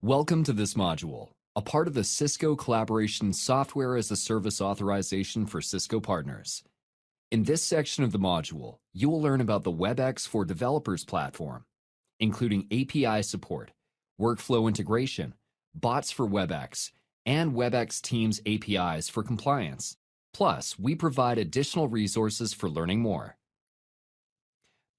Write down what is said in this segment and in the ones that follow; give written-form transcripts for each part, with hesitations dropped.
Welcome to this module, a part of the Cisco Collaboration Software as a Service authorization for Cisco partners. In this section of the module, you will learn about the WebEx for Developers platform, including API support, workflow integration, bots for WebEx, and WebEx Teams APIs for compliance. Plus, we provide additional resources for learning more.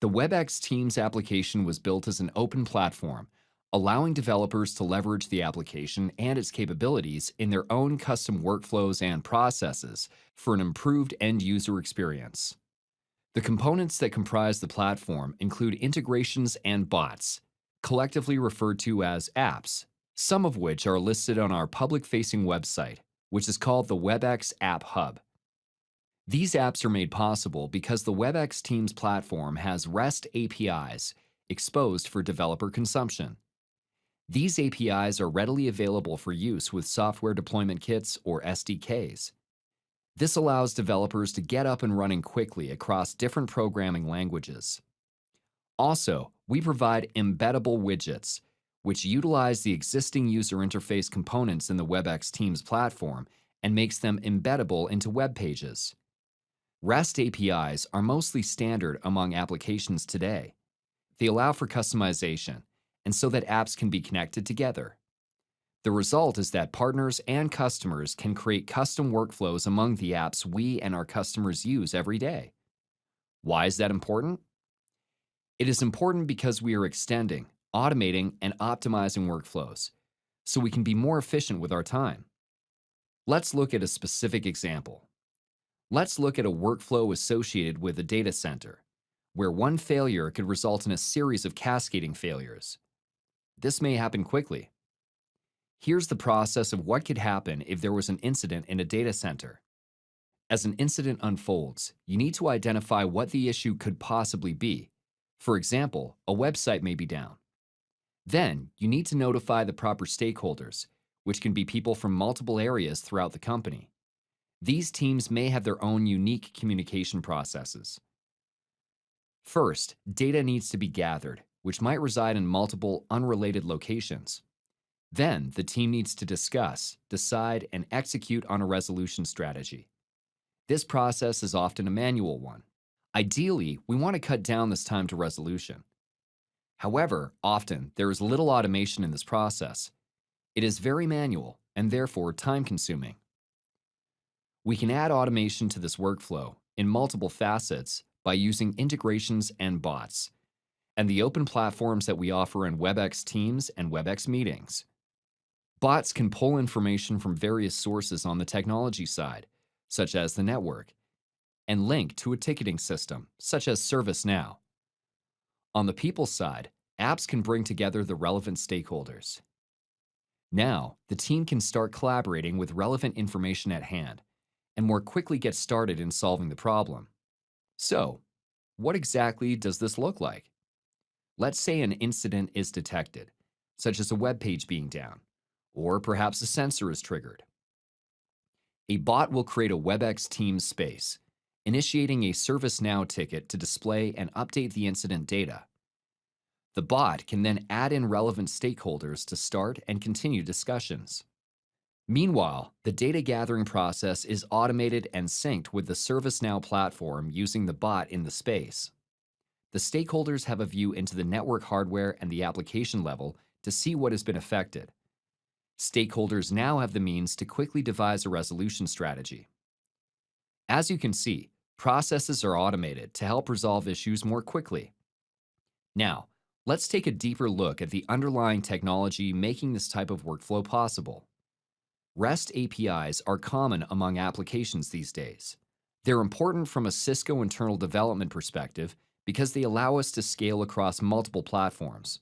The WebEx Teams application was built as an open platform, allowing developers to leverage the application and its capabilities in their own custom workflows and processes for an improved end-user experience. The components that comprise the platform include integrations and bots, collectively referred to as apps, some of which are listed on our public-facing website, which is called the WebEx App Hub. These apps are made possible because the WebEx Teams platform has REST APIs exposed for developer consumption. These APIs are readily available for use with software deployment kits or SDKs. This allows developers to get up and running quickly across different programming languages. Also, we provide embeddable widgets, which utilize the existing user interface components in the WebEx Teams platform and makes them embeddable into web pages. REST APIs are mostly standard among applications today. They allow for customization, and so that apps can be connected together. The result is that partners and customers can create custom workflows among the apps we and our customers use every day. Why is that important? It is important because we are extending, automating, and optimizing workflows, so we can be more efficient with our time. Let's look at a specific example. Let's look at a workflow associated with a data center, where one failure could result in a series of cascading failures. This may happen quickly. Here's the process of what could happen if there was an incident in a data center. As an incident unfolds, you need to identify what the issue could possibly be. For example, a website may be down. Then, you need to notify the proper stakeholders, which can be people from multiple areas throughout the company. These teams may have their own unique communication processes. First, data needs to be gathered, which might reside in multiple unrelated locations. Then, the team needs to discuss, decide, and execute on a resolution strategy. This process is often a manual one. Ideally, we want to cut down this time to resolution. However, often there is little automation in this process. It is very manual and therefore time-consuming. We can add automation to this workflow in multiple facets by using integrations and bots, and the open platforms that we offer in WebEx Teams and WebEx Meetings. Bots can pull information from various sources on the technology side, such as the network, and link to a ticketing system, such as ServiceNow. On the people side, apps can bring together the relevant stakeholders. Now, the team can start collaborating with relevant information at hand and more quickly get started in solving the problem. So, what exactly does this look like? Let's say an incident is detected, such as a web page being down, or perhaps a sensor is triggered. A bot will create a WebEx Teams space, initiating a ServiceNow ticket to display and update the incident data. The bot can then add in relevant stakeholders to start and continue discussions. Meanwhile, the data gathering process is automated and synced with the ServiceNow platform using the bot in the space. The stakeholders have a view into the network hardware and the application level to see what has been affected. Stakeholders now have the means to quickly devise a resolution strategy. As you can see, processes are automated to help resolve issues more quickly. Now, let's take a deeper look at the underlying technology making this type of workflow possible. REST APIs are common among applications these days. They're important from a Cisco internal development perspective because they allow us to scale across multiple platforms.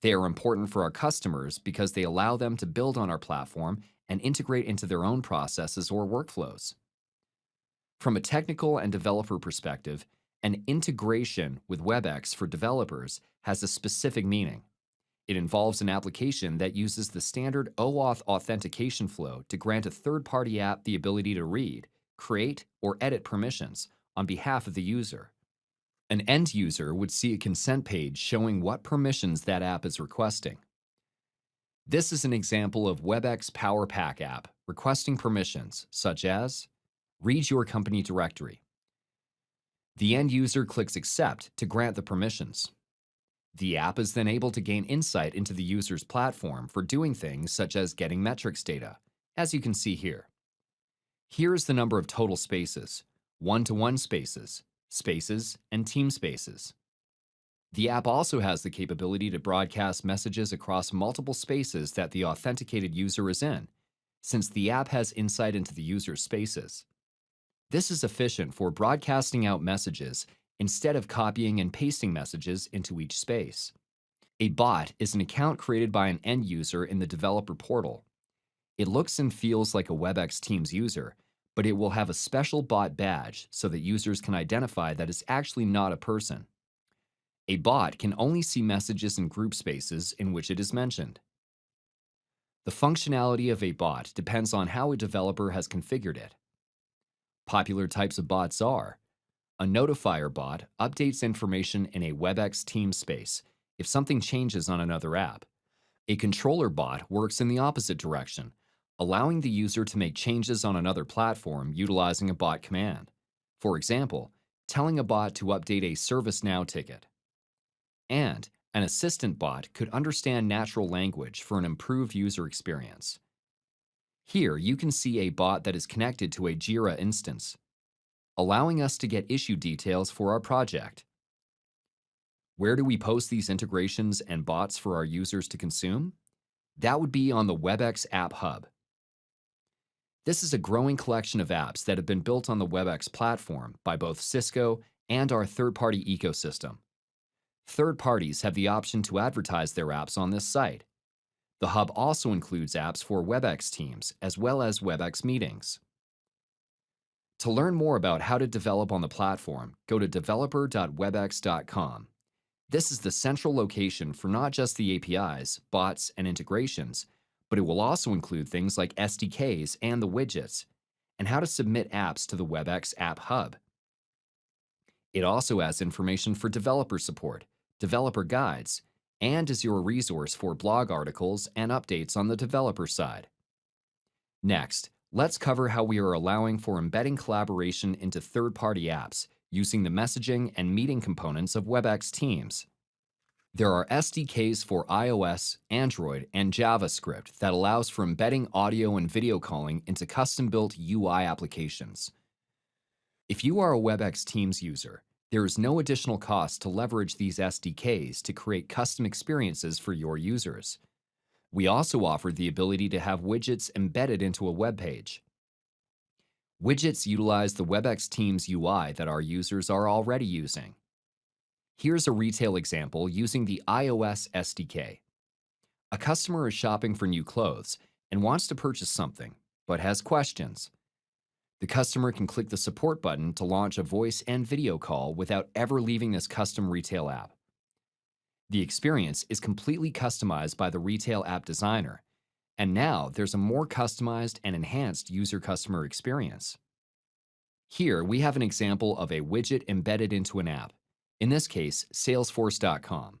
They are important for our customers because they allow them to build on our platform and integrate into their own processes or workflows. From a technical and developer perspective, an integration with WebEx for developers has a specific meaning. It involves an application that uses the standard OAuth authentication flow to grant a third-party app the ability to read, create, or edit permissions on behalf of the user. An end user would see a consent page showing what permissions that app is requesting. This is an example of Webex Power Pack app requesting permissions, such as read your company directory. The end user clicks accept to grant the permissions. The app is then able to gain insight into the user's platform for doing things such as getting metrics data, as you can see here. Here is the number of total spaces, one-to-one spaces, spaces, and team spaces. The app also has the capability to broadcast messages across multiple spaces that the authenticated user is in, since the app has insight into the user's spaces. This is efficient for broadcasting out messages instead of copying and pasting messages into each space. A bot is an account created by an end user in the developer portal. It looks and feels like a Webex Teams user, but it will have a special bot badge so that users can identify that it's actually not a person. A bot can only see messages in group spaces in which it is mentioned. The functionality of a bot depends on how a developer has configured it. Popular types of bots are: a notifier bot updates information in a Webex Teams space if something changes on another app. A controller bot works in the opposite direction, allowing the user to make changes on another platform utilizing a bot command. For example, telling a bot to update a ServiceNow ticket. And an assistant bot could understand natural language for an improved user experience. Here you can see a bot that is connected to a Jira instance, allowing us to get issue details for our project. Where do we post these integrations and bots for our users to consume? That would be on the Webex App Hub. This is a growing collection of apps that have been built on the Webex platform by both Cisco and our third-party ecosystem. Third parties have the option to advertise their apps on this site. The hub also includes apps for Webex Teams as well as Webex Meetings. To learn more about how to develop on the platform, go to developer.webex.com. This is the central location for not just the APIs, bots, and integrations, but it will also include things like SDKs and the widgets, and how to submit apps to the Webex App Hub. It also has information for developer support, developer guides, and is your resource for blog articles and updates on the developer side. Next, let's cover how we are allowing for embedding collaboration into third-party apps using the messaging and meeting components of Webex Teams. There are SDKs for iOS, Android, and JavaScript that allows for embedding audio and video calling into custom-built UI applications. If you are a Webex Teams user, there is no additional cost to leverage these SDKs to create custom experiences for your users. We also offer the ability to have widgets embedded into a web page. Widgets utilize the Webex Teams UI that our users are already using. Here's a retail example using the iOS SDK. A customer is shopping for new clothes and wants to purchase something, but has questions. The customer can click the support button to launch a voice and video call without ever leaving this custom retail app. The experience is completely customized by the retail app designer, and now there's a more customized and enhanced user-customer experience. Here we have an example of a widget embedded into an app, in this case, Salesforce.com.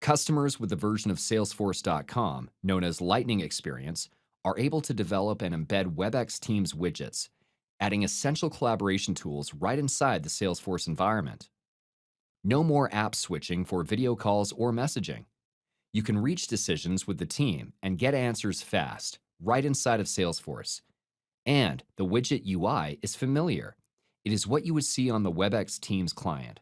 Customers with the version of Salesforce.com, known as Lightning Experience, are able to develop and embed Webex Teams widgets, adding essential collaboration tools right inside the Salesforce environment. No more app switching for video calls or messaging. You can reach decisions with the team and get answers fast, right inside of Salesforce. And the widget UI is familiar. It is what you would see on the Webex Teams client.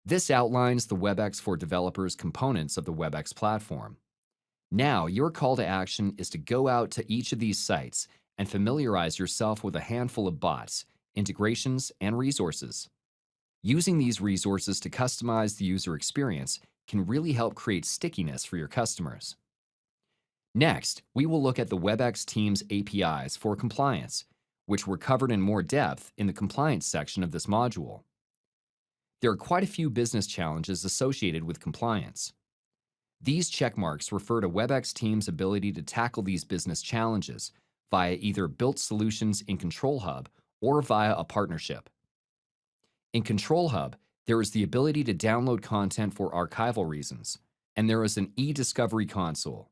This outlines the Webex for Developers components of the Webex platform. Now, your call to action is to go out to each of these sites and familiarize yourself with a handful of bots, integrations, and resources. Using these resources to customize the user experience can really help create stickiness for your customers. Next, we will look at the Webex Teams APIs for compliance, which were covered in more depth in the compliance section of this module. There are quite a few business challenges associated with compliance. These checkmarks refer to Webex Teams' ability to tackle these business challenges via either built solutions in Control Hub or via a partnership. In Control Hub, there is the ability to download content for archival reasons, and there is an e-discovery console.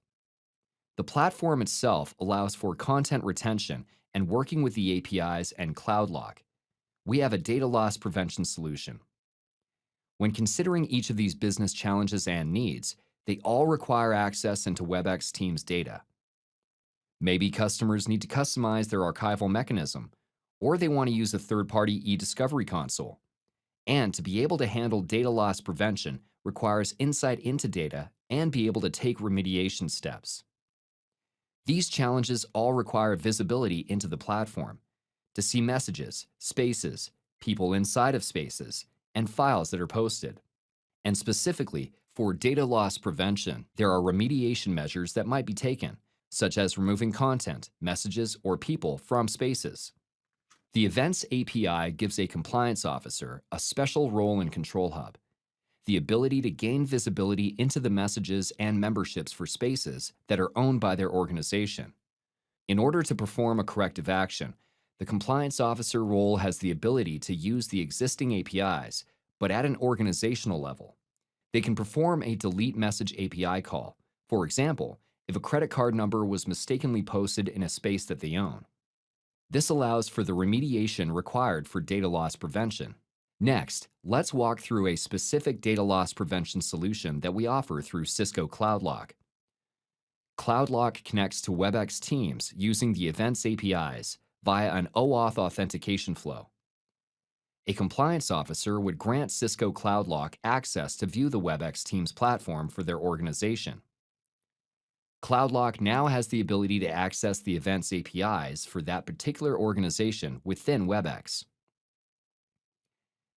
The platform itself allows for content retention and working with the APIs and CloudLock. We have a data loss prevention solution. When considering each of these business challenges and needs, they all require access into WebEx Teams data. Maybe customers need to customize their archival mechanism, or they want to use a third-party e-discovery console. And to be able to handle data loss prevention requires insight into data and be able to take remediation steps. These challenges all require visibility into the platform to see messages, spaces, people inside of spaces, and files that are posted. And specifically, for data loss prevention, there are remediation measures that might be taken, such as removing content, messages, or people from spaces. The Events API gives a compliance officer a special role in Control Hub, the ability to gain visibility into the messages and memberships for spaces that are owned by their organization. In order to perform a corrective action, the compliance officer role has the ability to use the existing APIs, but at an organizational level. They can perform a delete message API call, for example, if a credit card number was mistakenly posted in a space that they own. This allows for the remediation required for data loss prevention. Next, let's walk through a specific data loss prevention solution that we offer through Cisco CloudLock. CloudLock connects to WebEx Teams using the Events APIs via an OAuth authentication flow. A compliance officer would grant Cisco CloudLock access to view the WebEx Teams platform for their organization. CloudLock now has the ability to access the Events APIs for that particular organization within WebEx.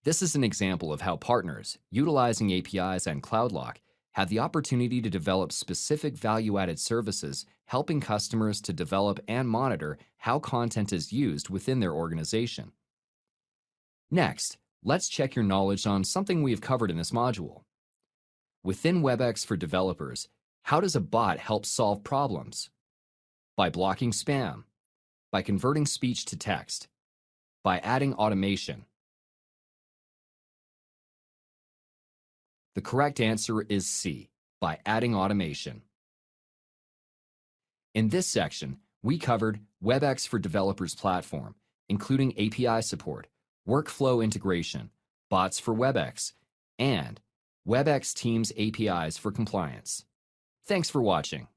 This is an example of how partners, utilizing APIs and CloudLock, have the opportunity to develop specific value-added services, helping customers to develop and monitor how content is used within their organization. Next, let's check your knowledge on something we have covered in this module. Within WebEx for developers, how does a bot help solve problems? By blocking spam, by converting speech to text, by adding automation. The correct answer is C, by adding automation. In this section, we covered WebEx for Developers platform, including API support, workflow integration, bots for WebEx, and WebEx Teams APIs for compliance. Thanks for watching.